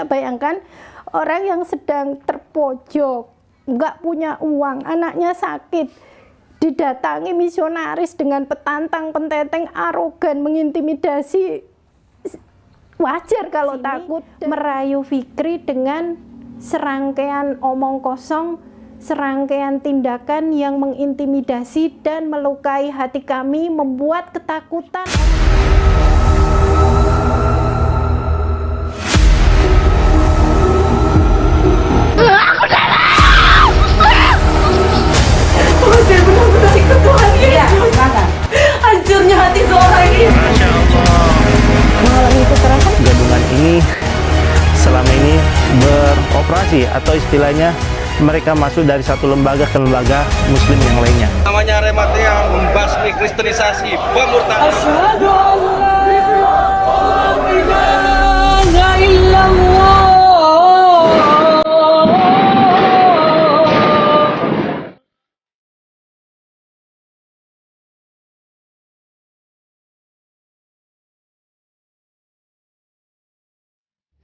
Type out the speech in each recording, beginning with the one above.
bisa bayangkan orang yang sedang terpojok, nggak punya uang, anaknya sakit, didatangi misionaris dengan petantang, penteteng, arogan, mengintimidasi. Wajar kalau takut. Merayu Fikri dengan serangkaian omong kosong, serangkaian tindakan yang mengintimidasi dan melukai hati kami, membuat ketakutan. Hancurnya hati seorang ini. Masya Allah. Mengalami kekerasan. Gabungan ini selama ini beroperasi atau istilahnya mereka masuk dari satu lembaga ke lembaga muslim yang lainnya. Namanya Rematia membasmi kristenisasi pemurtadan. Asyhadu an la ilaha illallah.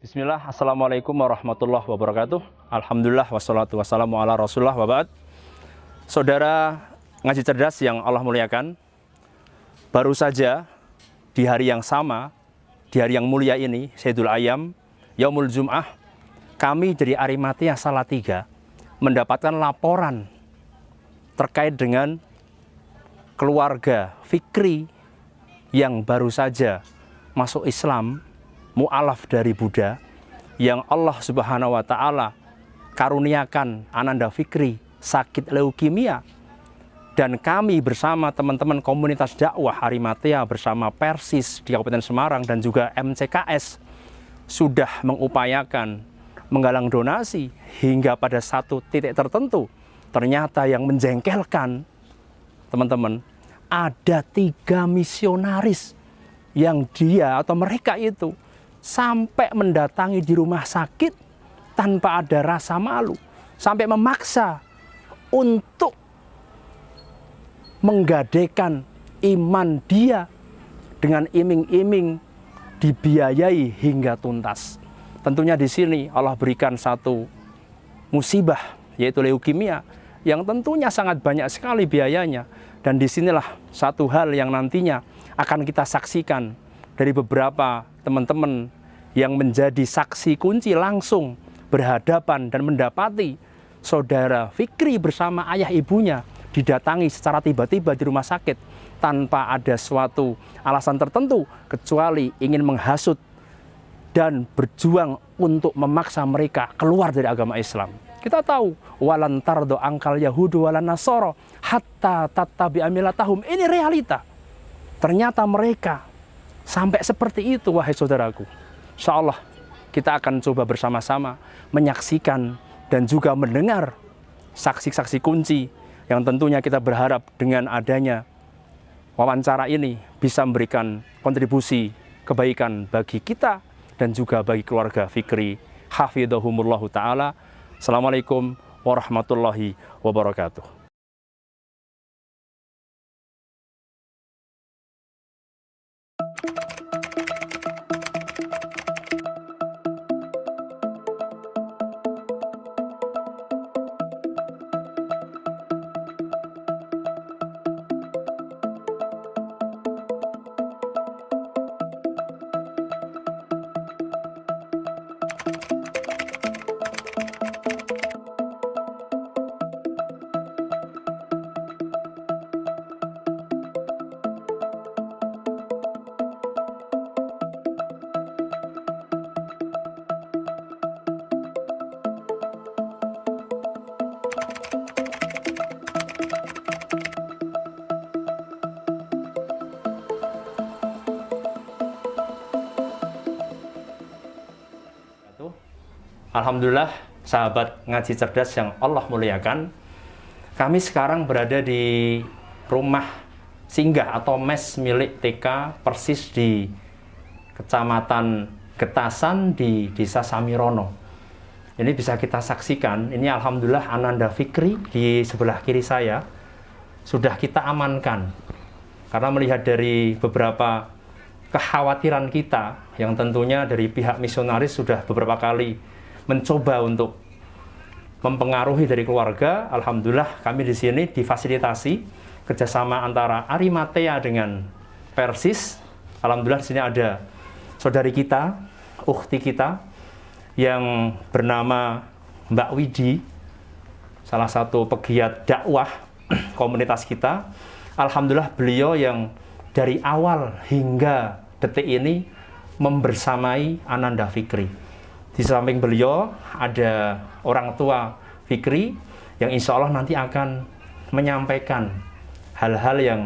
Bismillah, Assalamualaikum warahmatullahi wabarakatuh. Alhamdulillah, wassalatu wassalamu ala rasulullah waba'ad. Saudara ngaji cerdas yang Allah muliakan, baru saja di hari yang sama, di hari yang mulia ini, Sayyidul Ayyam, Yaumul Jum'ah, kami dari Arimatia Salatiga mendapatkan laporan terkait dengan keluarga Fikri yang baru saja masuk Islam, mu'alaf dari Buddha, yang Allah Subhanahu wa Ta'ala karuniakan Ananda Fikri sakit leukemia, dan kami bersama teman-teman komunitas dakwah Arimatia bersama Persis di Kabupaten Semarang dan juga MCKS sudah mengupayakan menggalang donasi hingga pada satu titik tertentu. Ternyata yang menjengkelkan, teman-teman, ada 3 misionaris yang dia atau mereka itu sampai mendatangi di rumah sakit tanpa ada rasa malu, sampai memaksa untuk menggadaikan iman dia dengan iming-iming dibiayai hingga tuntas. Tentunya di sini Allah berikan satu musibah, yaitu leukemia, yang tentunya sangat banyak sekali biayanya. Dan disinilah satu hal yang nantinya akan kita saksikan dari beberapa teman-teman yang menjadi saksi kunci langsung berhadapan dan mendapati saudara Fikri bersama ayah ibunya didatangi secara tiba-tiba di rumah sakit tanpa ada suatu alasan tertentu kecuali ingin menghasut dan berjuang untuk memaksa mereka keluar dari agama Islam. Kita tahu walan tardo angkal yahudu walan nasoro hatta tattabi'a millatahum. Ini realita. Ternyata mereka sampai seperti itu, wahai saudaraku. Insya Allah kita akan coba bersama-sama menyaksikan dan juga mendengar saksi-saksi kunci yang tentunya kita berharap dengan adanya wawancara ini bisa memberikan kontribusi kebaikan bagi kita dan juga bagi keluarga Fikri hafidhahumullahu ta'ala. Assalamualaikum warahmatullahi wabarakatuh. Alhamdulillah, sahabat ngaji cerdas yang Allah muliakan, kami sekarang berada di rumah singgah atau mes milik TK Persis di Kecamatan Getasan di Desa Samirono. Ini bisa kita saksikan, ini Alhamdulillah Ananda Fikri di sebelah kiri saya sudah kita amankan. Karena melihat dari beberapa kekhawatiran kita yang tentunya dari pihak misionaris sudah beberapa kali mencoba untuk mempengaruhi dari keluarga. Alhamdulillah kami di sini difasilitasi kerjasama antara Arimatea dengan Persis. Alhamdulillah di sini ada saudari kita, ukhti kita yang bernama Mbak Widi, salah satu pegiat dakwah komunitas kita. Alhamdulillah beliau yang dari awal hingga detik ini membersamai Ananda Fikri. Di samping beliau ada orang tua Fikri yang insya Allah nanti akan menyampaikan hal-hal yang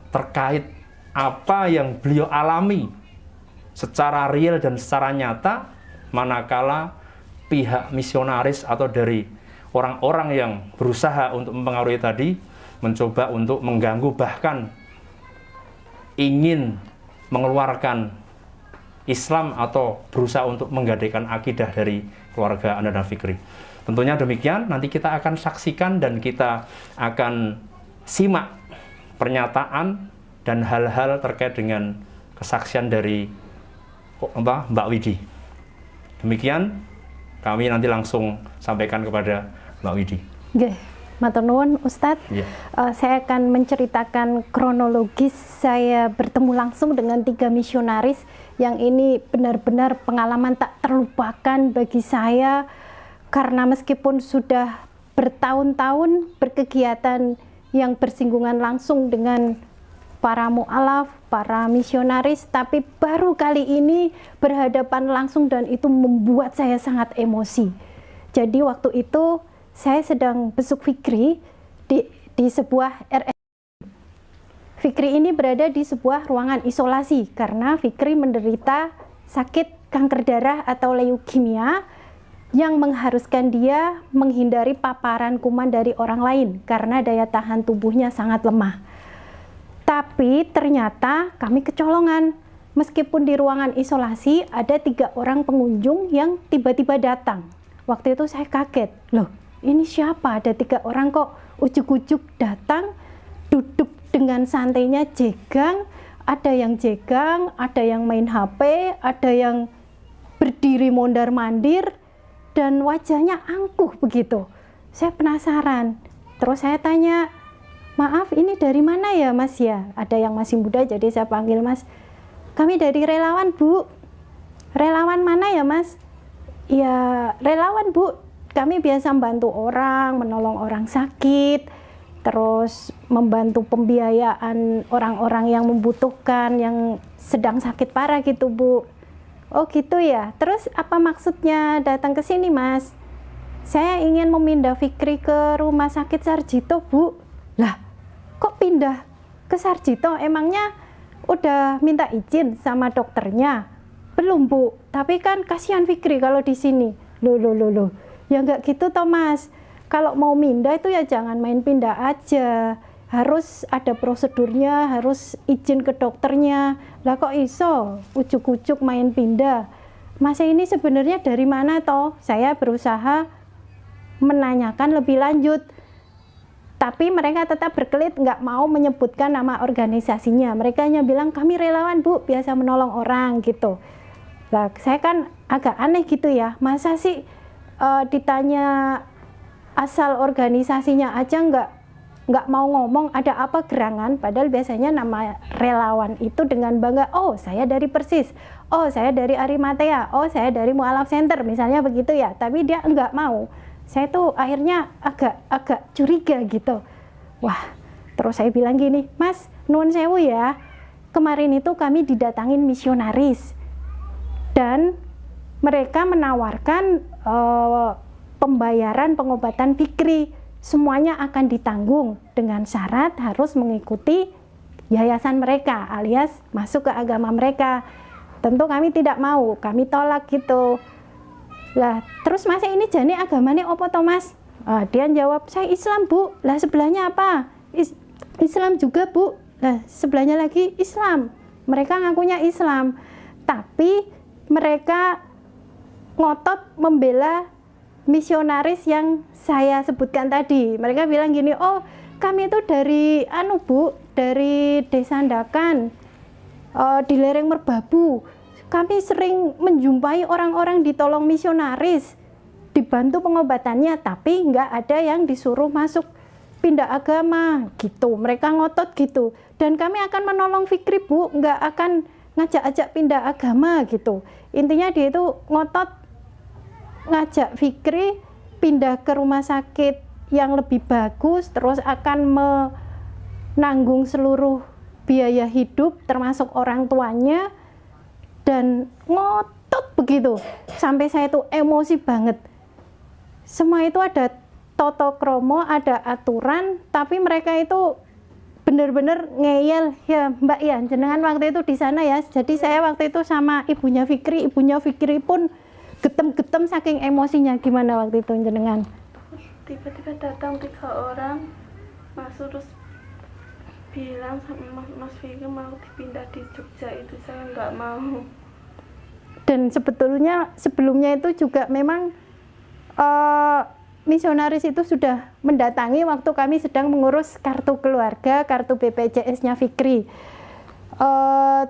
terkait apa yang beliau alami secara real dan secara nyata, manakala pihak misionaris atau dari orang-orang yang berusaha untuk mempengaruhi tadi mencoba untuk mengganggu, bahkan ingin mengeluarkan Islam atau berusaha untuk menggadaikan akidah dari keluarga Ananda Fikri. Tentunya demikian, nanti kita akan saksikan dan kita akan simak pernyataan dan hal-hal terkait dengan kesaksian dari Mbak Widi. Demikian, kami nanti langsung sampaikan kepada Mbak Widi. Nggih, matur nuwun Ustadz. Iya. Saya akan menceritakan kronologis saya bertemu langsung dengan 3 misionaris yang ini benar-benar pengalaman tak terlupakan bagi saya, karena meskipun sudah bertahun-tahun berkegiatan yang bersinggungan langsung dengan para mu'alaf, para misionaris, tapi baru kali ini berhadapan langsung dan itu membuat saya sangat emosi. Jadi waktu itu saya sedang besuk Fikri di sebuah RS. Fikri ini berada di sebuah ruangan isolasi karena Fikri menderita sakit kanker darah atau leukemia yang mengharuskan dia menghindari paparan kuman dari orang lain karena daya tahan tubuhnya sangat lemah. Tapi ternyata kami kecolongan, meskipun di ruangan isolasi ada 3 orang pengunjung yang tiba-tiba datang. Waktu itu saya kaget, loh ini siapa? Ada 3 orang kok ujuk-ujuk datang, duduk dengan santainya jegang, ada yang jegang, ada yang main HP, ada yang berdiri mondar-mandir, dan wajahnya angkuh begitu. Saya penasaran, terus saya tanya, maaf ini dari mana ya Mas ya? Ada yang masih muda jadi saya panggil Mas. Kami dari relawan Bu. Relawan mana ya Mas? Ya relawan Bu, kami biasa membantu orang, menolong orang sakit, terus membantu pembiayaan orang-orang yang membutuhkan, yang sedang sakit parah gitu Bu. Oh gitu ya, terus apa maksudnya datang ke sini Mas? Saya ingin memindah Fikri ke rumah sakit Sarjito Bu. Lah kok pindah ke Sarjito? Emangnya udah minta izin sama dokternya? Belum Bu, tapi kan kasihan Fikri kalau di sini. Loh. Ya nggak gitu toh Mas. Kalau mau pindah itu ya jangan main pindah aja. Harus ada prosedurnya, harus izin ke dokternya. Lah kok iso ujuk-ujuk main pindah? Mas ini sebenarnya dari mana toh? Saya berusaha menanyakan lebih lanjut. Tapi mereka tetap berkelit, nggak mau menyebutkan nama organisasinya. Mereka hanya bilang, kami relawan Bu, biasa menolong orang gitu. Nah, saya kan agak aneh gitu ya. Masa sih ditanya asal organisasinya aja nggak mau ngomong ada apa gerangan, padahal biasanya nama relawan itu dengan bangga, oh saya dari Persis, oh saya dari Arimatea, oh saya dari Mu'alaf Center misalnya begitu ya. Tapi dia nggak mau. Saya tuh akhirnya agak curiga gitu. Wah, terus saya bilang gini, Mas nuwun sewu ya, kemarin itu kami didatangin misionaris dan mereka menawarkan pembayaran pengobatan Fikri, semuanya akan ditanggung dengan syarat harus mengikuti yayasan mereka alias masuk ke agama mereka. Tentu kami tidak mau, kami tolak gitu. Lah terus Mas ini jane agamanya apa toh Mas? Dia jawab, saya Islam Bu. Lah sebelahnya apa? Islam juga Bu. Lah sebelahnya lagi Islam. Mereka ngakunya Islam, tapi mereka ngotot membela misionaris yang saya sebutkan tadi. Mereka bilang gini, oh kami itu dari Bu, dari Desa Ndakan, di lereng Merbabu. kami sering menjumpai orang-orang ditolong misionaris, dibantu pengobatannya, tapi nggak ada yang disuruh masuk pindah agama gitu. Mereka ngotot gitu. Dan kami akan menolong Fikri, Bu, nggak akan ngajak-ajak pindah agama gitu. Intinya dia itu ngotot ngajak Fikri pindah ke rumah sakit yang lebih bagus, terus akan menanggung seluruh biaya hidup termasuk orang tuanya, dan ngotot begitu sampai saya itu emosi banget. Semua itu ada toto kromo, ada aturan, tapi mereka itu benar-benar ngeyel. Ya Mbak ya, jenengan waktu itu di sana ya, jadi saya waktu itu sama ibunya Fikri pun getem-getem saking emosinya. Gimana waktu itu jenengan? Tiba-tiba datang 3 orang masuk, terus bilang sama Mas Fikri mau dipindah di Jogja. Itu saya nggak mau. Dan sebetulnya sebelumnya itu juga memang misionaris itu sudah mendatangi waktu kami sedang mengurus kartu keluarga, kartu BPJS-nya Fikri.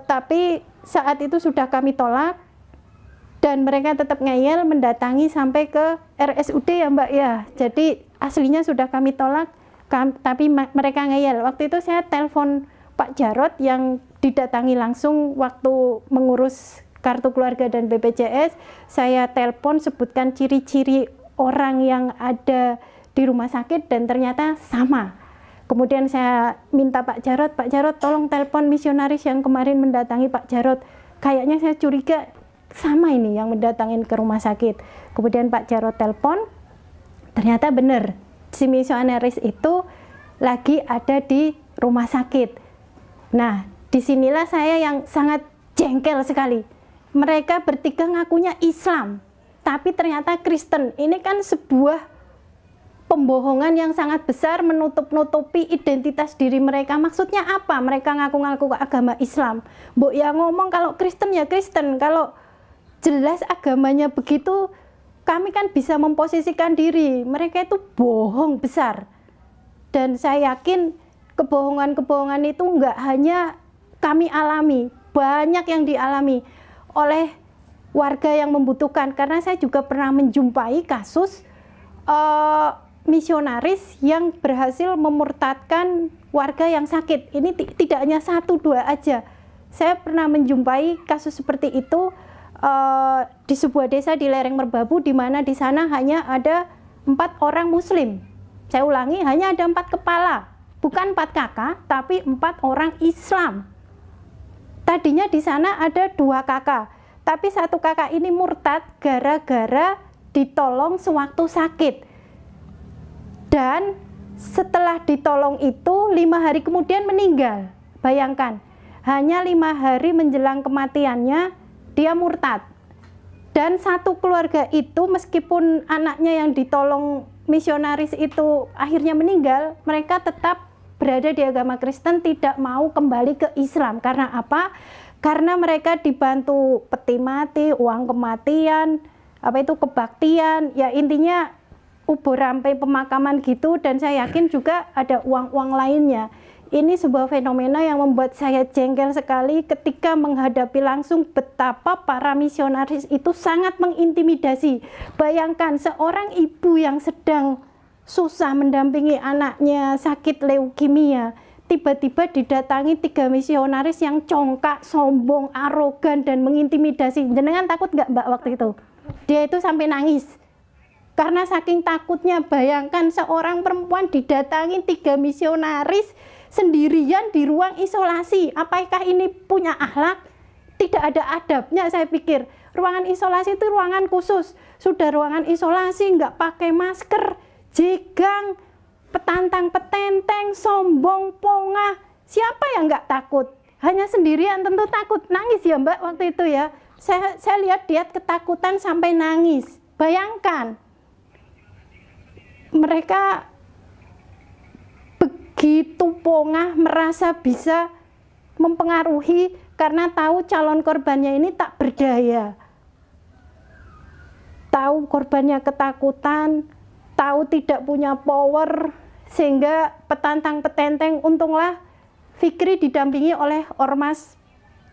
Tapi saat itu sudah kami tolak, dan mereka tetap ngeyel mendatangi sampai ke RSUD ya Mbak ya. Jadi aslinya sudah kami tolak, tapi mereka ngeyel. Waktu itu saya telepon Pak Jarot yang didatangi langsung waktu mengurus kartu keluarga dan BPJS. Saya telepon, sebutkan ciri-ciri orang yang ada di rumah sakit dan ternyata sama. Kemudian saya minta Pak Jarot tolong telepon misionaris yang kemarin mendatangi Pak Jarot. Kayaknya saya curiga sama ini yang mendatangin ke rumah sakit. Kemudian Pak Jarot telepon, ternyata benar si misionaris itu lagi ada di rumah sakit. Nah, disinilah saya yang sangat jengkel sekali. Mereka bertiga ngakunya Islam, tapi ternyata Kristen. Ini kan sebuah pembohongan yang sangat besar, menutup-nutupi identitas diri mereka. Maksudnya apa? Mereka ngaku-ngaku agama Islam. Mbok ya ngomong kalau Kristen ya Kristen, kalau jelas agamanya begitu, kami kan bisa memposisikan diri. Mereka itu bohong besar. Dan saya yakin kebohongan-kebohongan itu enggak hanya kami alami, banyak yang dialami oleh warga yang membutuhkan. Karena saya juga pernah menjumpai kasus misionaris yang berhasil memurtadkan warga yang sakit. Ini tidak hanya 1-2 aja. Saya pernah menjumpai kasus seperti itu di sebuah desa di lereng Merbabu, di mana di sana hanya ada 4 orang Muslim. Saya ulangi, hanya ada 4 kepala, bukan 4 kakak, tapi 4 orang Islam. Tadinya di sana ada 2 kakak, tapi 1 kakak ini murtad gara-gara ditolong sewaktu sakit. Dan setelah ditolong itu 5 hari kemudian meninggal. Bayangkan, hanya 5 hari menjelang kematiannya dia murtad. Dan satu keluarga itu, meskipun anaknya yang ditolong misionaris itu akhirnya meninggal, mereka tetap berada di agama Kristen, tidak mau kembali ke Islam. Karena apa? Karena mereka dibantu peti mati, uang kematian, kebaktian, ya intinya ubur rampai pemakaman gitu. Dan saya yakin juga ada uang-uang lainnya. Ini sebuah fenomena yang membuat saya jengkel sekali ketika menghadapi langsung betapa para misionaris itu sangat mengintimidasi. Bayangkan seorang ibu yang sedang susah mendampingi anaknya sakit leukemia, tiba-tiba didatangi 3 misionaris yang congkak, sombong, arogan, dan mengintimidasi. Jenengan takut nggak Mbak waktu itu? Dia itu sampai nangis. Karena saking takutnya. Bayangkan seorang perempuan didatangi 3 misionaris sendirian di ruang isolasi. Apakah ini punya akhlak? Tidak ada adabnya, saya pikir. Ruangan isolasi itu ruangan khusus. Sudah ruangan isolasi nggak pakai masker, jegang, petantang petenteng, sombong, pongah. Siapa yang nggak takut? Hanya sendirian tentu takut. Nangis ya Mbak waktu itu ya. Saya lihat dia ketakutan sampai nangis. Bayangkan, mereka begitu pongah, merasa bisa mempengaruhi karena tahu calon korbannya ini tak berdaya. Tahu korbannya ketakutan, tahu tidak punya power, sehingga petantang petenteng. Untunglah Fikri didampingi oleh ormas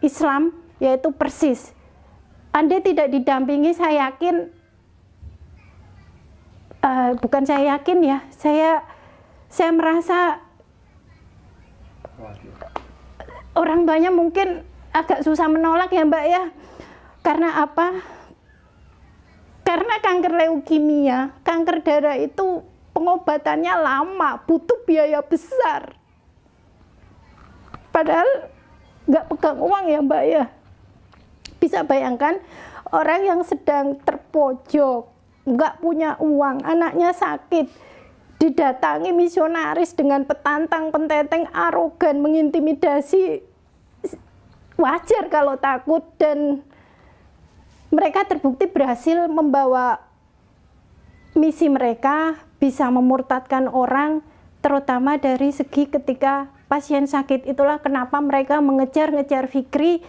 Islam, yaitu Persis. andai tidak didampingi, saya yakin, bukan saya yakin ya, saya merasa orang tuanya mungkin agak susah menolak ya Mbak ya. Karena apa? Karena kanker leukemia, kanker darah itu pengobatannya lama, butuh biaya besar. Padahal nggak pegang uang ya Mbak ya. Bisa bayangkan orang yang sedang terpojok, nggak punya uang, anaknya sakit, didatangi misionaris dengan petantang, penteteng, arogan, mengintimidasi. Wajar kalau takut, dan mereka terbukti berhasil membawa misi mereka, bisa memurtadkan orang, terutama dari segi ketika pasien sakit. Itulah kenapa mereka mengejar-ngejar Fikri,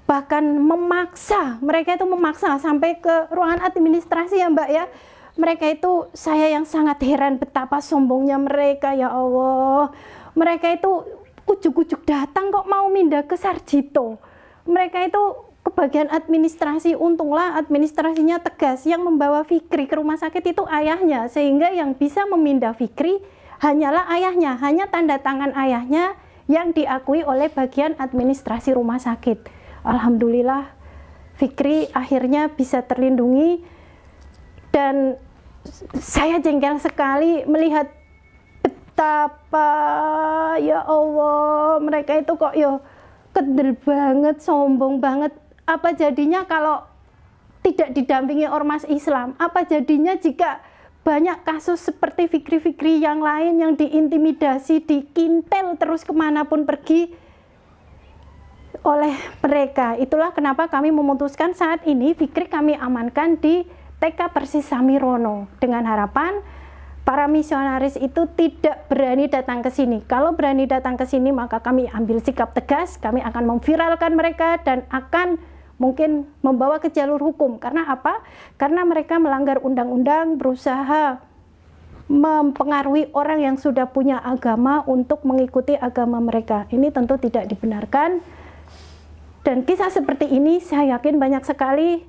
bahkan memaksa, mereka itu memaksa sampai ke ruangan administrasi ya Mbak ya. Mereka itu, saya yang sangat heran betapa sombongnya mereka, ya Allah. Mereka itu ujuk-ujuk datang kok mau pindah ke Sarjito. Mereka itu ke bagian administrasi, untunglah administrasinya tegas, yang membawa Fikri ke rumah sakit itu ayahnya, sehingga yang bisa memindah Fikri hanyalah ayahnya, hanya tanda tangan ayahnya yang diakui oleh bagian administrasi rumah sakit. Alhamdulillah Fikri akhirnya bisa terlindungi, dan saya jengkel sekali melihat betapa, ya Allah, mereka itu kok ya kedel banget, sombong banget. Apa jadinya kalau tidak didampingi ormas Islam? Apa jadinya jika banyak kasus seperti Fikri-Fikri yang lain yang diintimidasi, dikintel terus kemanapun pergi oleh mereka? Itulah kenapa kami memutuskan saat ini Fikri kami amankan di TK Persis Samirono, dengan harapan para misionaris itu tidak berani datang ke sini. Kalau berani datang ke sini, maka kami ambil sikap tegas, kami akan memviralkan mereka dan akan mungkin membawa ke jalur hukum. Karena apa? Karena mereka melanggar undang-undang, berusaha mempengaruhi orang yang sudah punya agama untuk mengikuti agama mereka. Ini tentu tidak dibenarkan. Dan kisah seperti ini saya yakin banyak sekali,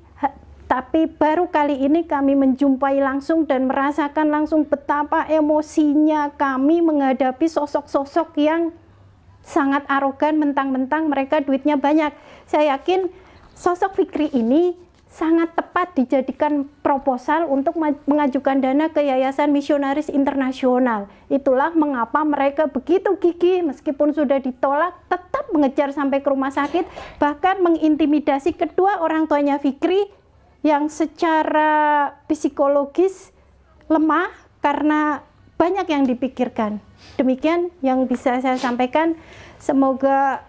tapi baru kali ini kami menjumpai langsung dan merasakan langsung betapa emosinya kami menghadapi sosok-sosok yang sangat arogan, mentang-mentang mereka duitnya banyak. Saya yakin sosok Fikri ini sangat tepat dijadikan proposal untuk mengajukan dana ke Yayasan Misionaris Internasional. Itulah mengapa mereka begitu gigih, meskipun sudah ditolak, tetap mengejar sampai ke rumah sakit, bahkan mengintimidasi kedua orang tuanya Fikri yang secara psikologis lemah karena banyak yang dipikirkan. Demikian yang bisa saya sampaikan. Semoga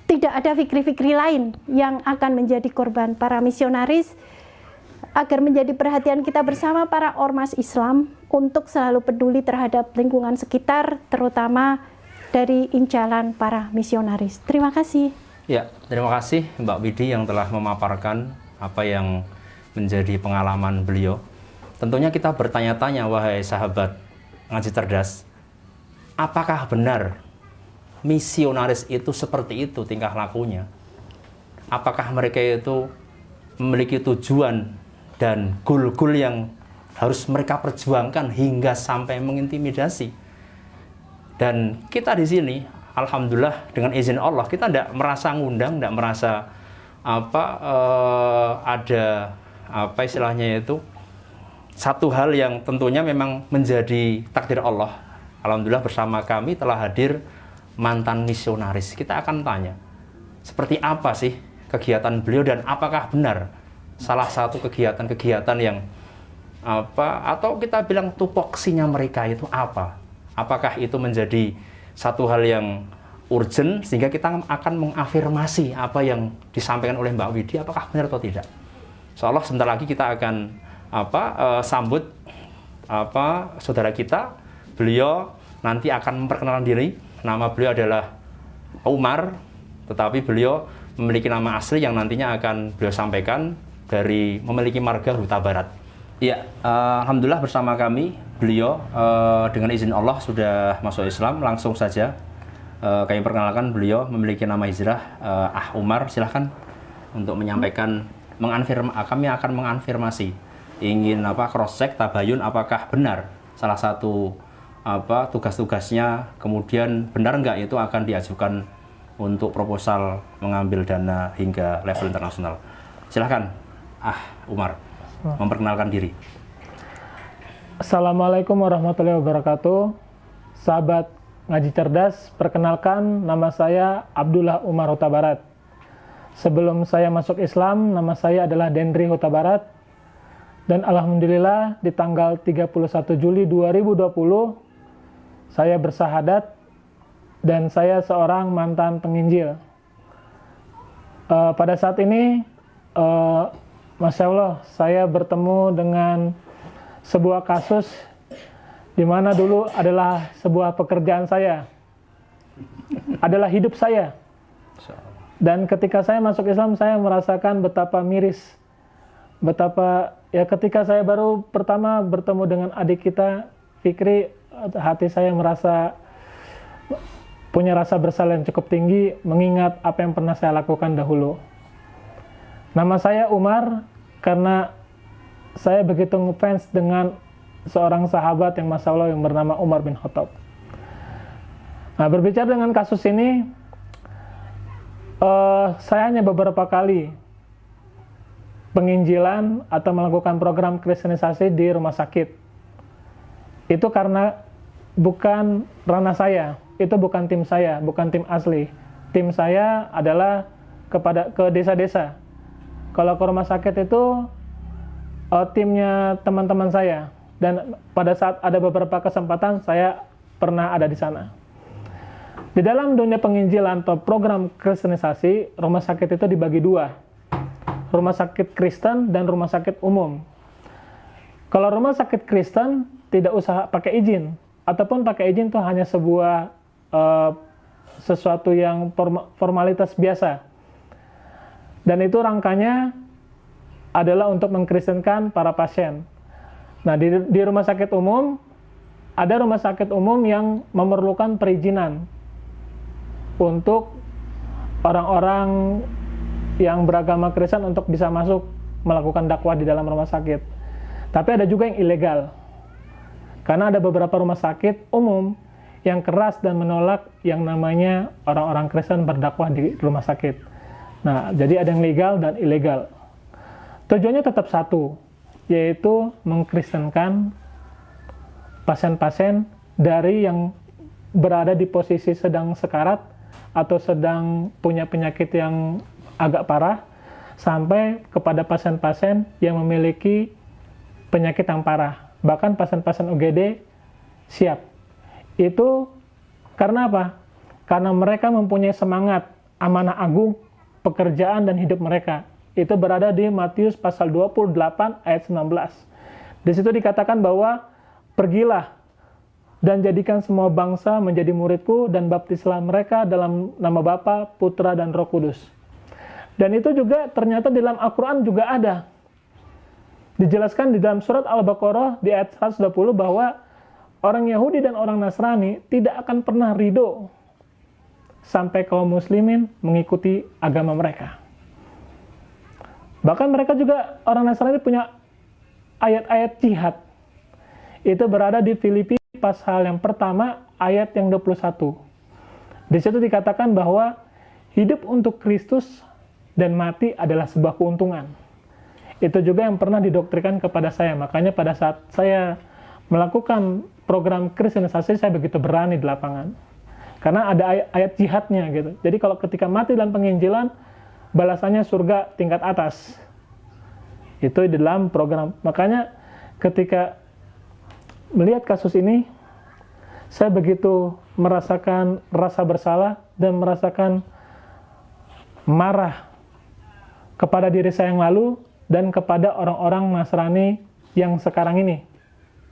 tidak ada Fikri-Fikri lain yang akan menjadi korban para misionaris, agar menjadi perhatian kita bersama para ormas Islam untuk selalu peduli terhadap lingkungan sekitar, terutama dari incalan para misionaris. Terima kasih. Ya, terima kasih Mbak Widi yang telah memaparkan apa yang menjadi pengalaman beliau. Tentunya kita bertanya-tanya, wahai sahabat ngaji cerdas, apakah benar misionaris itu seperti itu tingkah lakunya? Apakah mereka itu memiliki tujuan dan goal-goal yang harus mereka perjuangkan hingga sampai mengintimidasi? Dan kita di sini, alhamdulillah dengan izin Allah, kita tidak merasa ngundang, tidak merasa ada istilahnya itu satu hal yang tentunya memang menjadi takdir Allah. Alhamdulillah bersama kami telah hadir mantan misionaris. Kita akan tanya seperti apa sih kegiatan beliau dan apakah benar salah satu kegiatan-kegiatan yang atau kita bilang tupoksinya mereka itu apa? Apakah itu menjadi satu hal yang urgent sehingga kita akan mengafirmasi apa yang disampaikan oleh Mbak Widi, apakah benar atau tidak? Insyaallah sebentar lagi kita akan sambut saudara kita. Beliau nanti akan memperkenalkan diri. Nama beliau adalah Umar, tetapi beliau memiliki nama asli yang nantinya akan beliau sampaikan dari memiliki marga Huta Barat. Iya, alhamdulillah bersama kami beliau dengan izin Allah sudah masuk Islam. Langsung saja kami perkenalkan, beliau memiliki nama hijrah Umar. Silahkan untuk menyampaikan kami akan mengonfirmasi, ingin cross check, tabayun apakah benar salah satu tugas-tugasnya, kemudian benar nggak itu akan diajukan untuk proposal mengambil dana hingga level internasional. Silahkan Umar memperkenalkan diri. Assalamualaikum warahmatullahi wabarakatuh. Sahabat Ngaji Cerdas, perkenalkan nama saya Abdullah Umar Huta Barat. Sebelum saya masuk Islam, nama saya adalah Dendri Huta Barat. Dan alhamdulillah di tanggal 31 Juli 2020 saya bersahadat dan saya seorang mantan penginjil. Pada saat ini Masya Allah, saya bertemu dengan sebuah kasus di mana dulu adalah sebuah pekerjaan saya, adalah hidup saya. Dan ketika saya masuk Islam, saya merasakan betapa miris, betapa ketika saya baru pertama bertemu dengan adik kita, Fikri, hati saya merasa punya rasa bersalah yang cukup tinggi mengingat apa yang pernah saya lakukan dahulu. Nama saya Umar karena saya begitu ngefans dengan seorang sahabat yang Masya Allah yang bernama Umar bin Khattab. Nah, berbicara dengan kasus ini, saya hanya beberapa kali penginjilan atau melakukan program kristenisasi di rumah sakit. Itu karena bukan ranah saya, itu bukan tim saya, bukan tim asli. Tim saya adalah ke desa-desa. Kalau ke rumah sakit itu timnya teman-teman saya. Dan pada saat ada beberapa kesempatan saya pernah ada di sana. Di dalam dunia penginjilan atau program kristenisasi, rumah sakit itu dibagi dua. Rumah sakit Kristen dan rumah sakit umum. Kalau rumah sakit Kristen tidak usah pakai izin, ataupun pakai izin itu hanya sebuah sesuatu yang formalitas biasa. Dan itu rangkanya adalah untuk mengkristenkan para pasien. Nah, di rumah sakit umum, ada rumah sakit umum yang memerlukan perizinan untuk orang-orang yang beragama Kristen untuk bisa masuk melakukan dakwah di dalam rumah sakit. Tapi ada juga yang ilegal. Karena ada beberapa rumah sakit umum yang keras dan menolak yang namanya orang-orang Kristen berdakwah di rumah sakit. Nah, jadi ada yang legal dan ilegal. Tujuannya tetap satu, yaitu mengkristenkan pasien-pasien dari yang berada di posisi sedang sekarat atau sedang punya penyakit yang agak parah, sampai kepada pasien-pasien yang memiliki penyakit yang parah. Bahkan pasien-pasien UGD siap. Itu karena apa? Karena mereka mempunyai semangat, amanah agung, pekerjaan dan hidup mereka. Itu berada di Matius pasal 28 ayat 19. Di situ dikatakan bahwa pergilah dan jadikan semua bangsa menjadi muridku dan baptislah mereka dalam nama Bapa, Putra, dan Roh Kudus. Dan itu juga ternyata di dalam Al-Quran juga ada. Dijelaskan di dalam surat Al-Baqarah di ayat 120 bahwa orang Yahudi dan orang Nasrani tidak akan pernah ridho sampai kaum muslimin mengikuti agama mereka. Bahkan mereka juga, orang Nasrani punya ayat-ayat jihad. Itu berada di Filipi pasal yang pertama ayat yang 21. Di situ dikatakan bahwa hidup untuk Kristus dan mati adalah sebuah keuntungan. Itu juga yang pernah didoktrikan kepada saya. Makanya pada saat saya melakukan program kristenisasi, saya begitu berani di lapangan. Karena ada ayat jihadnya gitu. Jadi kalau ketika mati dalam penginjilan, balasannya surga tingkat atas. Itu di dalam program. Makanya ketika melihat kasus ini, saya begitu merasakan rasa bersalah dan merasakan marah kepada diri saya yang lalu dan kepada orang-orang Nasrani yang sekarang ini,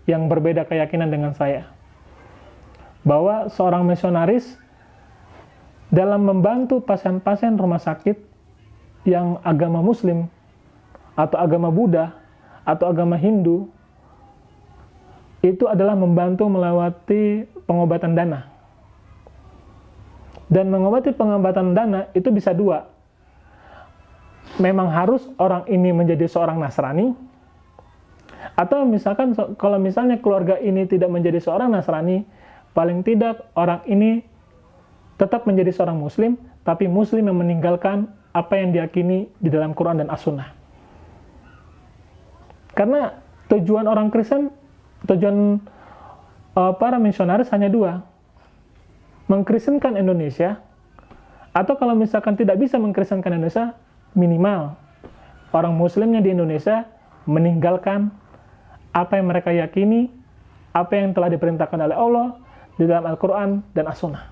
yang berbeda keyakinan dengan saya. Bahwa seorang misionaris dalam membantu pasien-pasien rumah sakit yang agama Muslim, atau agama Buddha, atau agama Hindu, itu adalah membantu melewati pengobatan dana. Dan mengobati pengobatan dana itu bisa dua. memang harus orang ini menjadi seorang Nasrani, atau misalkan kalau misalnya keluarga ini tidak menjadi seorang Nasrani, paling tidak orang ini tetap menjadi seorang Muslim, tapi Muslim yang meninggalkan apa yang diyakini di dalam Quran dan As-Sunnah. Karena tujuan orang Kristen, tujuan para misionaris hanya dua, mengkristenkan Indonesia, atau kalau misalkan tidak bisa mengkristenkan Indonesia, minimal orang Muslimnya di Indonesia meninggalkan apa yang mereka yakini, apa yang telah diperintahkan oleh Allah di dalam Al-Quran dan As-Sunnah.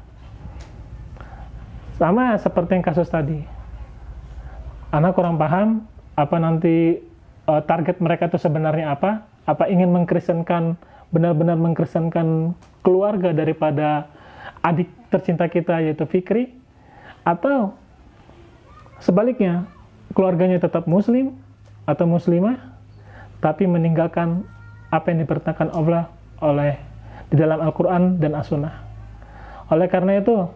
Sama seperti yang kasus tadi. Anak kurang paham apa nanti target mereka itu sebenarnya apa? Apa ingin mengkristenkan, benar-benar mengkristenkan keluarga daripada adik tercinta kita yaitu Fikri, atau sebaliknya keluarganya tetap Muslim atau Muslimah, tapi meninggalkan apa yang diperintahkan Allah di dalam Al-Quran dan As-Sunnah. Oleh karena itu,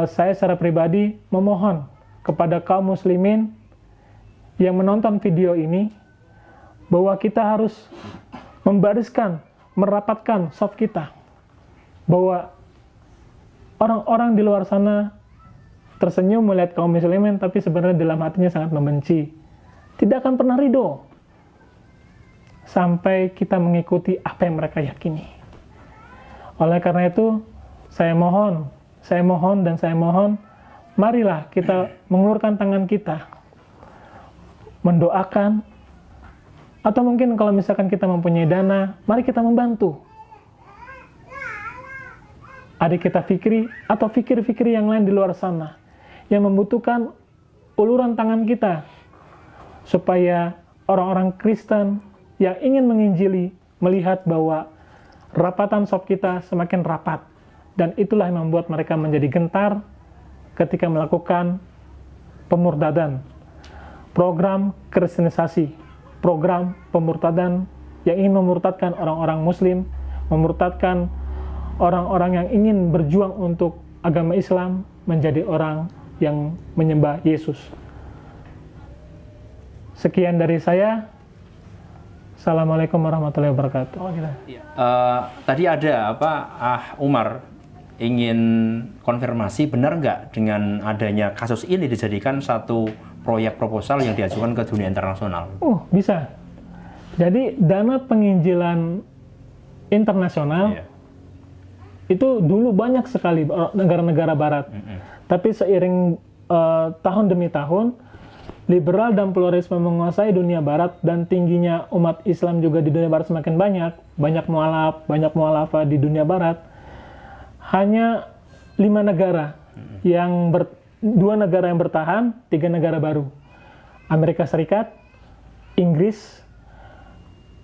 saya secara pribadi memohon kepada kaum muslimin yang menonton video ini, bahwa kita harus membariskan, merapatkan saf kita, bahwa orang-orang di luar sana tersenyum melihat kaum muslimin, tapi sebenarnya dalam hatinya sangat membenci, tidak akan pernah ridho sampai kita mengikuti apa yang mereka yakini. Oleh karena itu, saya mohon, marilah kita mengulurkan tangan kita, mendoakan, atau mungkin kalau misalkan kita mempunyai dana, mari kita membantu adik kita Fikri, atau Fikri-Fikri yang lain di luar sana, yang membutuhkan uluran tangan kita, supaya orang-orang Kristen yang ingin menginjili melihat bahwa rapatan saf kita semakin rapat, dan itulah yang membuat mereka menjadi gentar ketika melakukan pemurtadan, program kristenisasi, program pemurtadan yang ingin memurtadkan orang-orang Muslim, memurtadkan orang-orang yang ingin berjuang untuk agama Islam menjadi orang yang menyembah Yesus. Sekian dari saya. Assalamualaikum warahmatullahi wabarakatuh. Tadi ada Umar ingin konfirmasi, benar nggak dengan adanya kasus ini dijadikan satu proyek proposal yang diajukan ke dunia internasional? Bisa. Jadi dana penginjilan internasional itu dulu banyak sekali negara-negara Barat. Tapi seiring tahun demi tahun, liberal dan pluralisme menguasai dunia Barat, dan tingginya umat Islam juga di dunia Barat semakin banyak mualaf di dunia Barat. Hanya 5 negara yang 2 negara yang bertahan, 3 negara baru. Amerika Serikat, Inggris,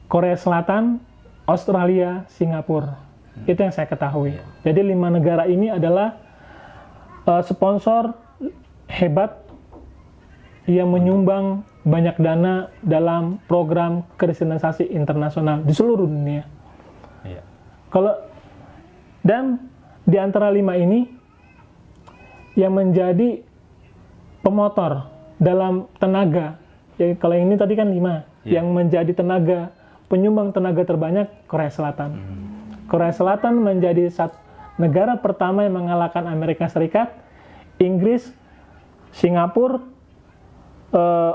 Korea Selatan, Australia, Singapura. Itu yang saya ketahui. Jadi 5 negara ini adalah sponsor hebat yang menyumbang banyak dana dalam program kristenisasi internasional di seluruh dunia. Dan di antara 5 ini, yang menjadi pemotor dalam tenaga, ya, kalau ini tadi kan 5, yang menjadi penyumbang tenaga terbanyak Korea Selatan. Korea Selatan menjadi negara pertama yang mengalahkan Amerika Serikat, Inggris, Singapura,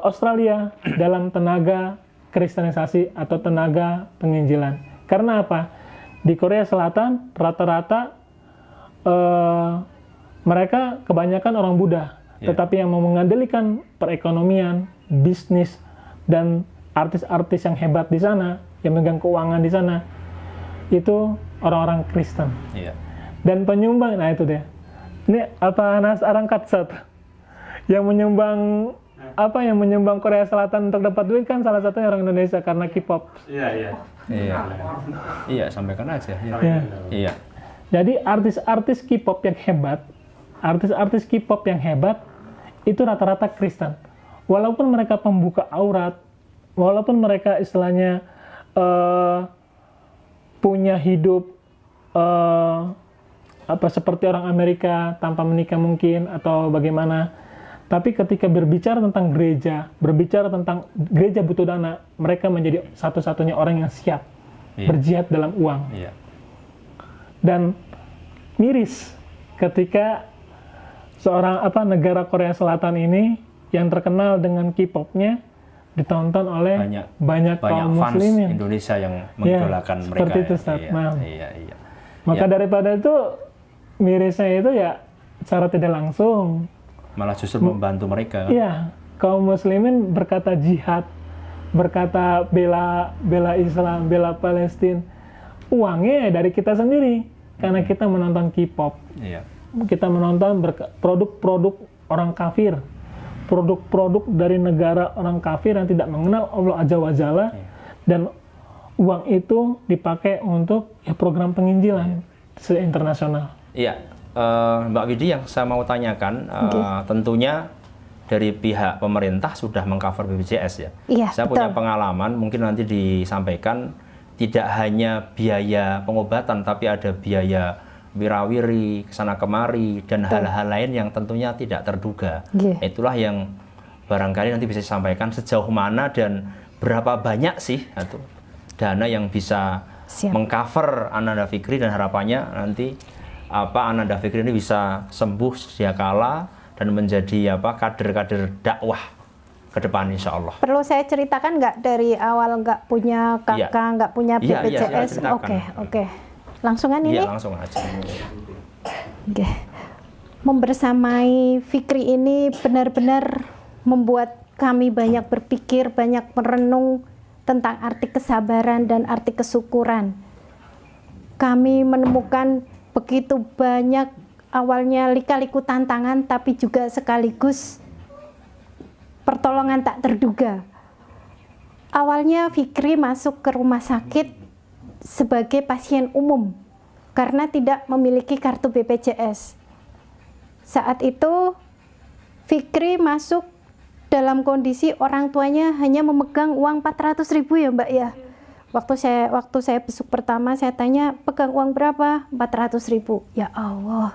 Australia dalam tenaga kristenisasi atau tenaga penginjilan. Karena apa? Di Korea Selatan rata-rata mereka kebanyakan orang Buddha, tetapi yang mau mengendalikan perekonomian, bisnis, dan artis-artis yang hebat di sana, yang megang keuangan di sana, itu orang-orang Kristen. Dan penyumbang, nah itu dia. Ini Nas Arangkatsat yang menyumbang Korea Selatan untuk dapat duit, kan salah satunya orang Indonesia karena K-pop. Iya, sampaikan aja. Iya. Jadi artis-artis K-pop yang hebat itu rata-rata Kristen. Walaupun mereka pembuka aurat, walaupun mereka istilahnya punya hidup seperti orang Amerika tanpa menikah mungkin atau bagaimana, Tapi ketika berbicara tentang gereja, berbicara tentang gereja butuh dana, mereka menjadi satu-satunya orang yang siap berjihad dalam uang. Dan miris ketika seorang negara Korea Selatan ini yang terkenal dengan K-pop-nya ditonton oleh banyak kaum fans muslimin Indonesia yang mengidolakan mereka. Seperti itu, Ustaz. Iya. Maka daripada itu mirisnya itu ya secara tidak langsung Malah justru membantu mereka. Iya, kaum muslimin berkata jihad, berkata bela Islam, bela Palestina. Uangnya dari kita sendiri karena kita menonton K-pop. Iya. Kita menonton produk-produk orang kafir, produk-produk dari negara orang kafir yang tidak mengenal Allah Azza wa Jalla, dan uang itu dipakai untuk program penginjilan internasional. Iya, Mbak Widi, yang saya mau tanyakan, tentunya dari pihak pemerintah sudah mengcover BPJS ya. Iya, saya punya pengalaman, mungkin nanti disampaikan, tidak hanya biaya pengobatan, tapi ada biaya wirawiri, kesana kemari, dan hal-hal lain yang tentunya tidak terduga. Itulah yang barangkali nanti bisa disampaikan sejauh mana dan berapa banyak sih dana yang bisa mengcover Ananda Fikri, dan harapannya nanti Ananda Fikri ini bisa sembuh sedia kala dan menjadi kader-kader dakwah ke depan, insya Allah. Perlu saya ceritakan nggak dari awal nggak punya kakak, nggak punya BPJS? Oke. Langsungan ini? Iya, langsung aja. Oke. Membersamai Fikri ini benar-benar membuat kami banyak berpikir, banyak merenung tentang arti kesabaran dan arti kesyukuran. Kami menemukan begitu banyak awalnya lika-liku tantangan, tapi juga sekaligus pertolongan tak terduga. Awalnya Fikri masuk ke rumah sakit sebagai pasien umum karena tidak memiliki kartu BPJS. Saat itu Fikri masuk dalam kondisi orang tuanya hanya memegang uang 400.000 ya Mbak ya. Waktu saya besuk pertama, saya tanya, pegang uang berapa? 400.000. Ya Allah,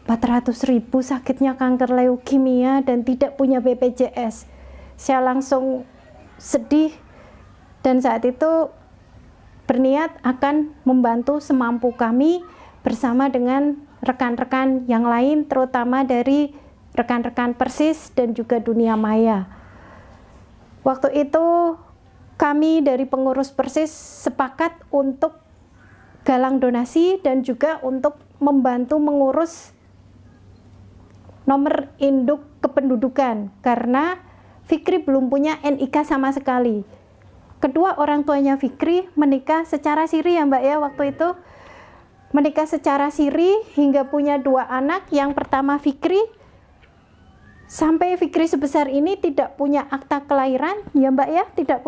400.000, sakitnya kanker leukemia dan tidak punya BPJS. Saya langsung sedih, dan saat itu berniat akan membantu semampu kami bersama dengan rekan-rekan yang lain, terutama dari rekan-rekan Persis dan juga dunia maya. Waktu itu kami dari pengurus Persis sepakat untuk galang donasi dan juga untuk membantu mengurus nomor induk kependudukan karena Fikri belum punya NIK sama sekali. Kedua orang tuanya Fikri menikah secara siri ya Mbak ya, waktu itu menikah secara siri hingga punya 2 anak. Yang pertama Fikri, sampai Fikri sebesar ini tidak punya akta kelahiran ya Mbak ya, tidak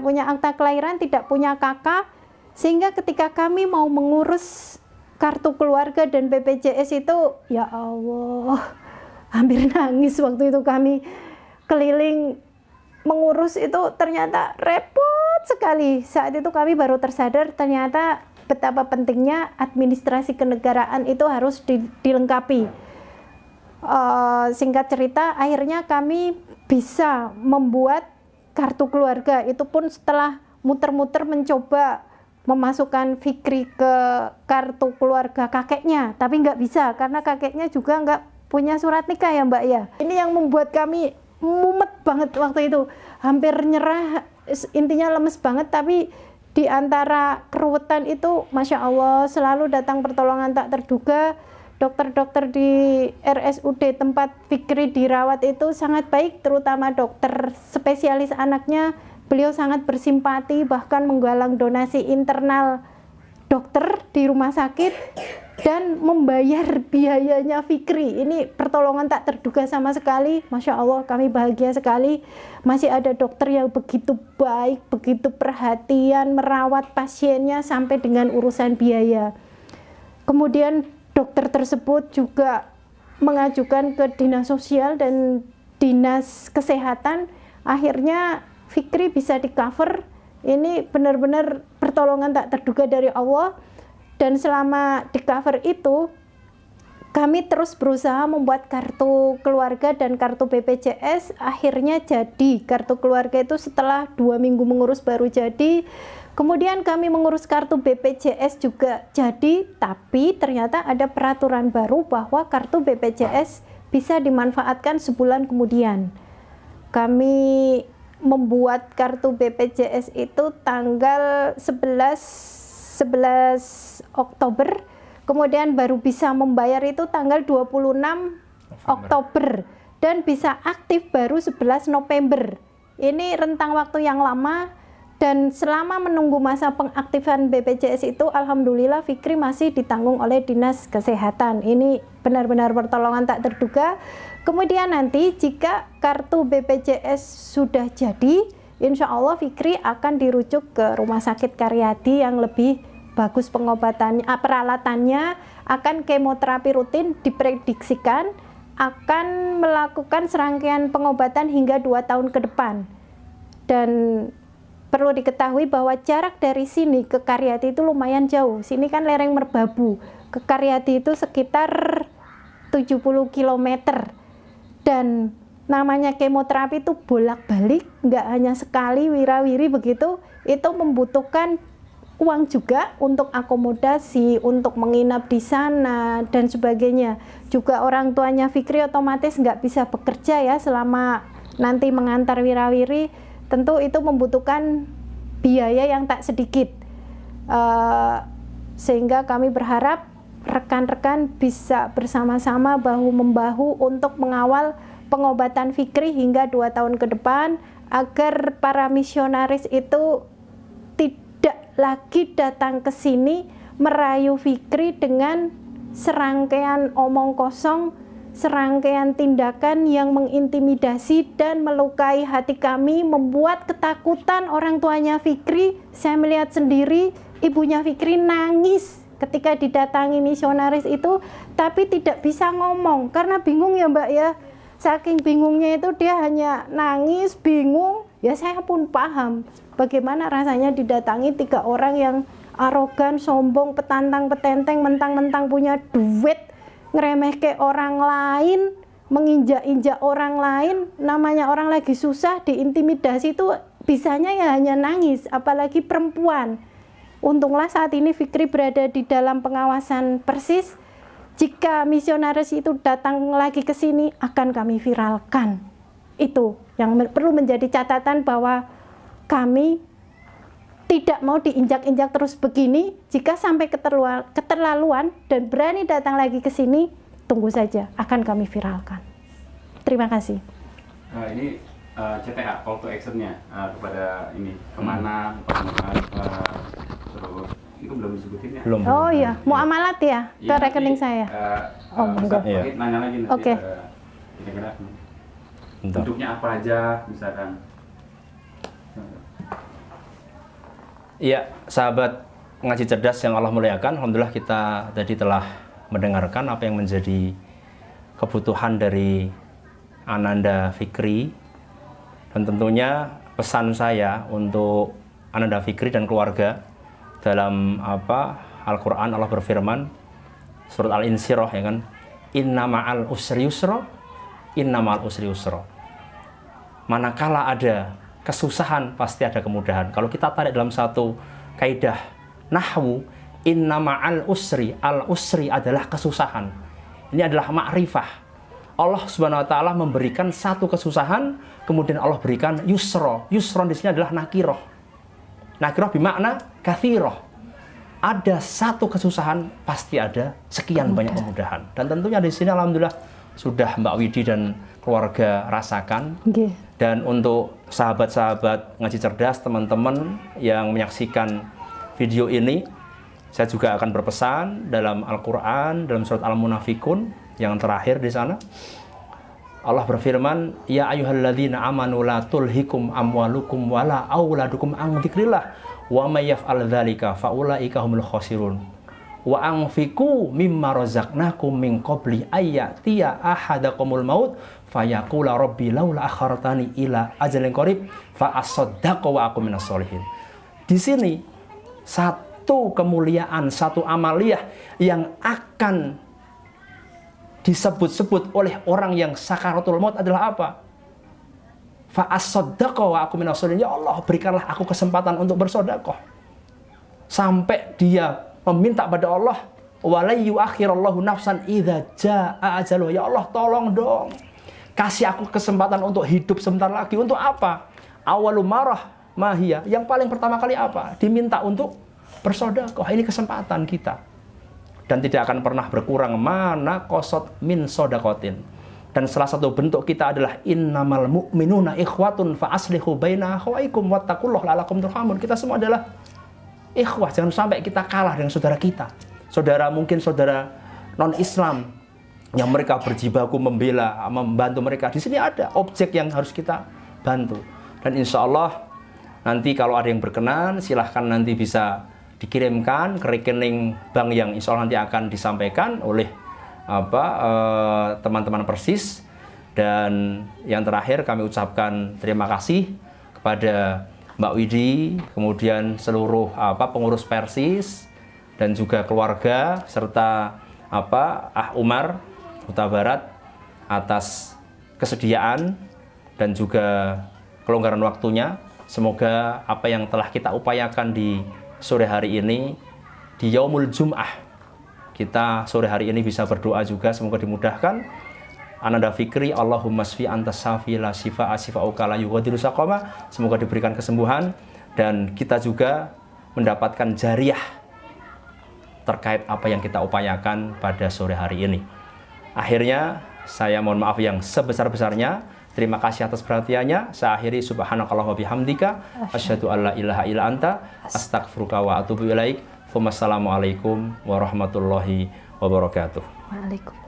punya akta kelahiran, tidak punya kakak, sehingga ketika kami mau mengurus kartu keluarga dan BPJS itu ya Allah, hampir nangis. Waktu itu kami keliling mengurus itu ternyata repot sekali. Saat itu kami baru tersadar ternyata betapa pentingnya administrasi kenegaraan itu harus dilengkapi. Singkat cerita, akhirnya kami bisa membuat kartu keluarga. Itu pun setelah muter-muter mencoba memasukkan Fikri ke kartu keluarga kakeknya, tapi nggak bisa karena kakeknya juga nggak punya surat nikah ya Mbak ya. Ini yang membuat kami mumet banget waktu itu, hampir nyerah, intinya lemes banget. Tapi di antara keruwetan itu Masya Allah selalu datang pertolongan tak terduga. Dokter-dokter di RSUD tempat Fikri dirawat itu sangat baik, terutama dokter spesialis anaknya. Beliau sangat bersimpati, bahkan menggalang donasi internal dokter di rumah sakit dan membayar biayanya Fikri. Ini pertolongan tak terduga sama sekali. Masya Allah, kami bahagia sekali. Masih ada dokter yang begitu baik, begitu perhatian merawat pasiennya sampai dengan urusan biaya. Kemudian dokter tersebut juga mengajukan ke dinas sosial dan dinas kesehatan. Akhirnya Fikri bisa di cover. Ini benar-benar pertolongan tak terduga dari Allah. Dan selama di cover itu kami terus berusaha membuat kartu keluarga dan kartu BPJS. Akhirnya jadi kartu keluarga itu setelah 2 minggu mengurus baru jadi. Kemudian kami mengurus kartu BPJS juga jadi, tapi ternyata ada peraturan baru bahwa kartu BPJS bisa dimanfaatkan sebulan kemudian. Kami membuat kartu BPJS itu tanggal 11 Oktober, kemudian baru bisa membayar itu tanggal 26 Oktober dan bisa aktif baru 11 November. Ini rentang waktu yang lama. Dan selama menunggu masa pengaktifan BPJS itu, alhamdulillah Fikri masih ditanggung oleh Dinas Kesehatan. Ini benar-benar pertolongan tak terduga. Kemudian nanti jika kartu BPJS sudah jadi, insya Allah Fikri akan dirujuk ke Rumah Sakit Karyadi yang lebih bagus pengobatannya, peralatannya, akan kemoterapi rutin, diprediksikan akan melakukan serangkaian pengobatan hingga 2 tahun ke depan. Dan perlu diketahui bahwa jarak dari sini ke Karyadi itu lumayan jauh. Sini kan lereng Merbabu, ke Karyadi itu sekitar 70 km. Dan namanya kemoterapi itu bolak-balik, nggak hanya sekali wirawiri begitu. Itu membutuhkan uang juga untuk akomodasi, untuk menginap di sana dan sebagainya. Juga orang tuanya Fikri otomatis nggak bisa bekerja ya selama nanti mengantar wirawiri. Tentu itu membutuhkan biaya yang tak sedikit, sehingga kami berharap rekan-rekan bisa bersama-sama bahu-membahu untuk mengawal pengobatan Fikri hingga 2 tahun ke depan, agar para misionaris itu tidak lagi datang ke sini merayu Fikri dengan serangkaian omong kosong, serangkaian tindakan yang mengintimidasi dan melukai hati kami, membuat ketakutan orang tuanya Fikri. Saya melihat sendiri ibunya Fikri nangis ketika didatangi misionaris itu, tapi tidak bisa ngomong karena bingung ya Mbak ya. Saking bingungnya itu dia hanya nangis, bingung. Ya saya pun paham bagaimana rasanya didatangi 3 orang yang arogan, sombong, petantang, petenteng, mentang-mentang punya duit, ngeremehke orang lain, menginjak-injak orang lain. Namanya orang lagi susah diintimidasi itu bisanya ya hanya nangis, apalagi perempuan. Untunglah saat ini Fikri berada di dalam pengawasan Persis. Jika misionaris itu datang lagi ke sini akan kami viralkan. Itu yang perlu menjadi catatan, bahwa kami tidak mau diinjak-injak terus begini. Jika sampai keterlaluan dan berani datang lagi ke sini, tunggu saja, akan kami viralkan. Terima kasih. Ini CTA, call to action-nya kepada ini, kemana, terus itu belum disebutin ya? Belum. Oh iya, muamalat ya, ke rekening saya. Enggak. Iya. Nanya lagi nanti. Oke. Kira-kira Bentar. bentuknya apa aja, misalkan. Iya, sahabat ngaji cerdas yang Allah muliakan, alhamdulillah kita tadi telah mendengarkan apa yang menjadi kebutuhan dari Ananda Fikri, dan tentunya pesan saya untuk Ananda Fikri dan keluarga dalam Al-Quran Allah berfirman surat Al-Insyirah ya kan, inna ma'al usri yusra, inna ma'al usri yusra. Manakala ada kesusahan pasti ada kemudahan. Kalau kita tarik dalam satu kaidah nahwu, inna ma'al usri, al-usri adalah kesusahan. Ini adalah ma'rifah. Allah Subhanahu wa taala memberikan satu kesusahan, kemudian Allah berikan yusra. Yusra di sini adalah nakiroh. Nakiroh bermakna kathiroh. Ada satu kesusahan, pasti ada sekian banyak kemudahan. Dan tentunya di sini alhamdulillah sudah Mbak Widi dan keluarga rasakan. Okay. Dan untuk sahabat-sahabat ngaji cerdas, teman-teman yang menyaksikan video ini, saya juga akan berpesan dalam Al-Quran, dalam surat Al-Munafikun yang terakhir di sana. Allah berfirman, ya ayyuhalladzina amanu la tulhikum amwalukum wala auladukum an dzikrillah wa may yaf'al dzalika faulaika humul khasirun wa anfiqu mimma razaqnakum min qabli ayyatiya ahadakumul maut fayaqula rabbi laula akhartani ila ajalin qarib fa asaddaqu wa aqum minas sholihin. Di sini satu kemuliaan, satu amaliyah yang akan disebut-sebut oleh orang yang sakaratul maut adalah apa? Fa'as-sodaqah wa aku minasolihin. Ya Allah, berikanlah aku kesempatan untuk bersodakoh. Sampai dia meminta pada Allah, walai yuakhirallahu nafsan idza jaa ajaluha. Ya Allah, tolong dong, kasih aku kesempatan untuk hidup sebentar lagi. Untuk apa? Awalu marah mahia. Yang paling pertama kali apa? Diminta untuk bersodakoh. Ini kesempatan kita. Dan tidak akan pernah berkurang mana qasat min sodakotin. Dan salah satu bentuk kita adalah innamal mu'minuna ikhwatun fa aslihu baina akhwaikum wattaqullaha la'allakum turhamun. Kita semua adalah ikhwah. Jangan sampai kita kalah dengan saudara kita. Saudara mungkin saudara non-Islam yang mereka berjibaku membela, membantu mereka. Di sini ada objek yang harus kita bantu. Dan insya Allah nanti kalau ada yang berkenan, silahkan nanti bisa dikirimkan ke rekening bank yang insya Allah nanti akan disampaikan oleh teman-teman Persis. Dan yang terakhir kami ucapkan terima kasih kepada Mbak Widi, kemudian seluruh pengurus Persis dan juga keluarga serta Umar Huta Barat atas kesediaan dan juga kelonggaran waktunya. Semoga apa yang telah kita upayakan di sore hari ini, di Yaumul Jum'ah, kita sore hari ini bisa berdoa juga, semoga dimudahkan. Ananda Fikri, Allahumma sfi antas syafi la syifa'a syifa'uka la yughadiru saqama. Semoga diberikan kesembuhan dan kita juga mendapatkan jariah terkait apa yang kita upayakan pada sore hari ini. Akhirnya saya mohon maaf yang sebesar-besarnya. Terima kasih atas perhatiannya. Saya akhiri subhanakallahumma bihamdika asyhadu alla ilaha illa anta astaghfiruka wa atubu ilaik. Wassalamualaikum warahmatullahi wabarakatuh. Waalaikumsalam.